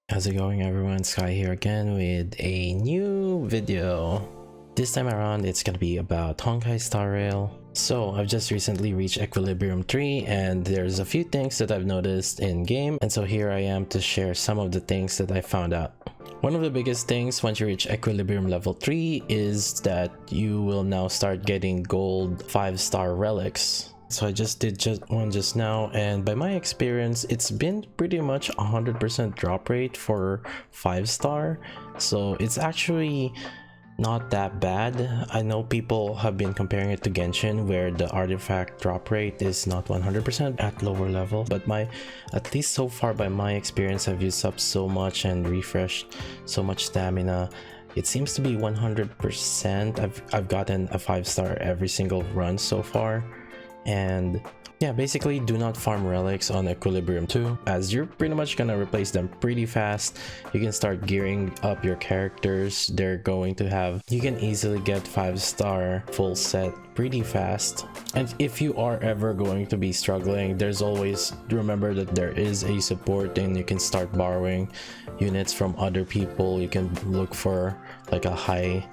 How's it going, everyone? Sky here again with a new video. This time around it's gonna be about Honkai Star Rail. So I've just recently reached Equilibrium 3 and there's a few things that I've noticed in game, and so here I am to share some of the things that I found out. One of the biggest things once you reach Equilibrium level 3 is that you will now start getting gold 5-star relics. So I just did one just now, and by my experience it's been pretty much 100% drop rate for 5-star, so it's actually not that bad. I know people have been comparing it to Genshin where the artifact drop rate is not 100% at lower level, but at least so far by my experience, I've used up so much and refreshed so much stamina. It seems to be 100%. I've gotten a 5-star every single run so far. And yeah, basically do not farm relics on Equilibrium 2 as you're pretty much gonna replace them pretty fast. You can start gearing up your characters. You can easily get 5-star full set pretty fast. And if you are ever going to be struggling, there's always, remember that there is a support and you can start borrowing units from other people. You can look for like a high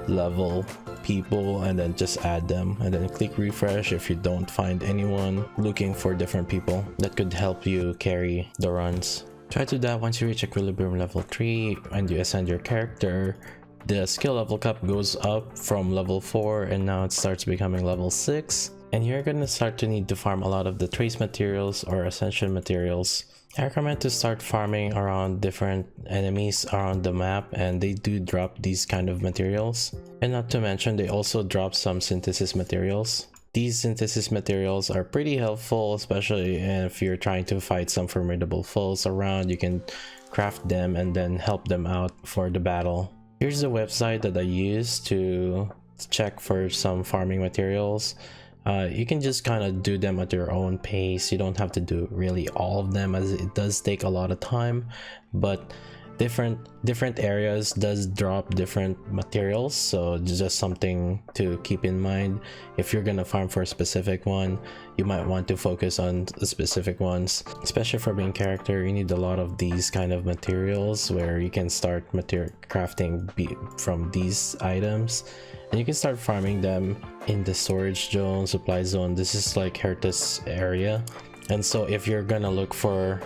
level people and then just add them and then click refresh if you don't find anyone. Looking for different people that could help you carry the runs. Try to do that once you reach Equilibrium level 3 and you ascend your character. The skill level cap goes up from level 4 and now it starts becoming level 6, and you're gonna start to need to farm a lot of the trace materials or ascension materials. I recommend to start farming around different enemies around the map, and they do drop these kind of materials. And not to mention, they also drop some synthesis materials. These synthesis materials are pretty helpful, especially if you're trying to fight some formidable foes around. You can craft them and then help them out for the battle. Here's the website that I use to check for some farming materials. You can just kind of do them at your own pace. You don't have to do really all of them as it does take a lot of time, but different areas does drop different materials, so it's just something to keep in mind. If you're gonna farm for a specific one, you might want to focus on the specific ones. Especially for main character, you need a lot of these kind of materials where you can start crafting from these items, and you can start farming them in the storage zone, supply zone. This is like Hertus area, and so if you're gonna look for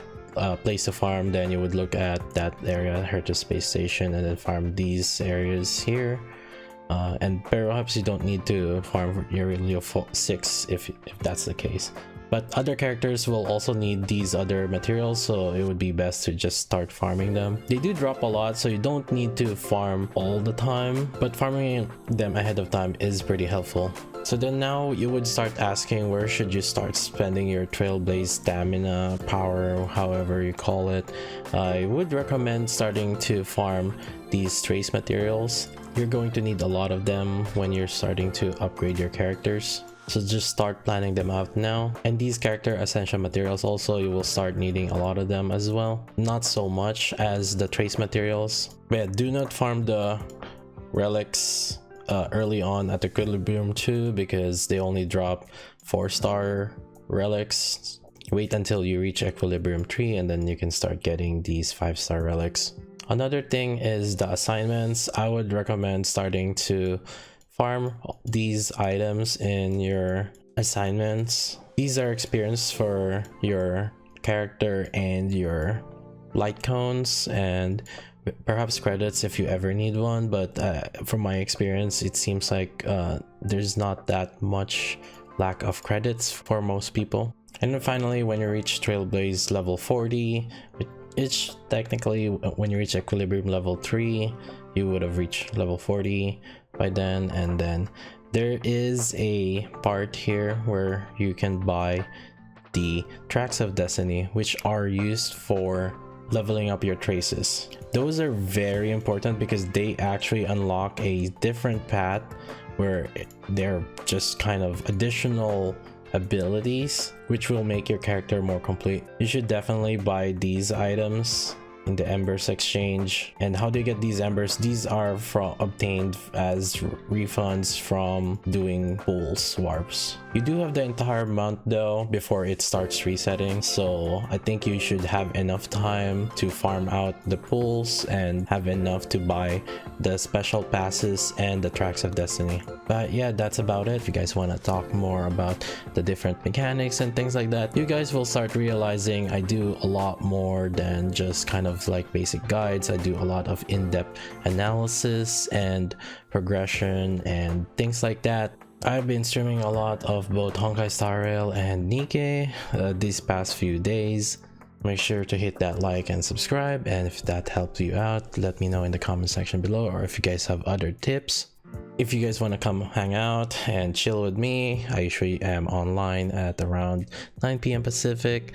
place to farm, then you would look at that area, Hertus space station, and then farm these areas here. And perhaps you don't need to farm your Leo 6 if that's the case, but other characters will also need these other materials, so it would be best to just start farming them. They do drop a lot, so you don't need to farm all the time, but farming them ahead of time is pretty helpful. So then now you would start asking, where should you start spending your Trailblaze stamina, power, however you call it. I would recommend starting to farm these trace materials. You're going to need a lot of them when you're starting to upgrade your characters, so just start planning them out now. And these character ascension materials also, you will start needing a lot of them as well. Not so much as the trace materials, but yeah, do not farm the relics early on at Equilibrium 2 because they only drop 4-star relics. Wait until you reach Equilibrium 3 and then you can start getting these 5-star relics. Another thing is the assignments. I would recommend starting to farm these items in your assignments. These are experience for your character and your light cones, and perhaps credits if you ever need one, but from my experience it seems like there's not that much lack of credits for most people. And then finally, when you reach Trailblaze level 40, it's technically when you reach Equilibrium level 3, you would have reached level 40 by then. And then there is a part here where you can buy the Tracks of Destiny, which are used for leveling up your traces. Those are very important because they actually unlock a different path where they're just kind of additional abilities which will make your character more complete. You should definitely buy these items in the embers exchange. And how do you get these embers? These are obtained as refunds from doing pools warps. You do have the entire month though before it starts resetting, so I think you should have enough time to farm out the pools and have enough to buy the special passes and the tracks of destiny. But yeah, that's about it. If you guys want to talk more about the different mechanics and things like that, you guys will start realizing I do a lot more than just kind of like basic guides. I do a lot of in-depth analysis and progression and things like that. I've been streaming a lot of both Honkai Star Rail and Nikke these past few days. Make sure to hit that like and subscribe, and if that helped you out, let me know in the comment section below, or if you guys have other tips. If you guys want to come hang out and chill with me, I usually am online at around 9 p.m. Pacific.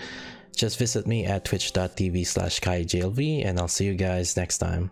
Just visit me at twitch.tv/KaiJLV, and I'll see you guys next time.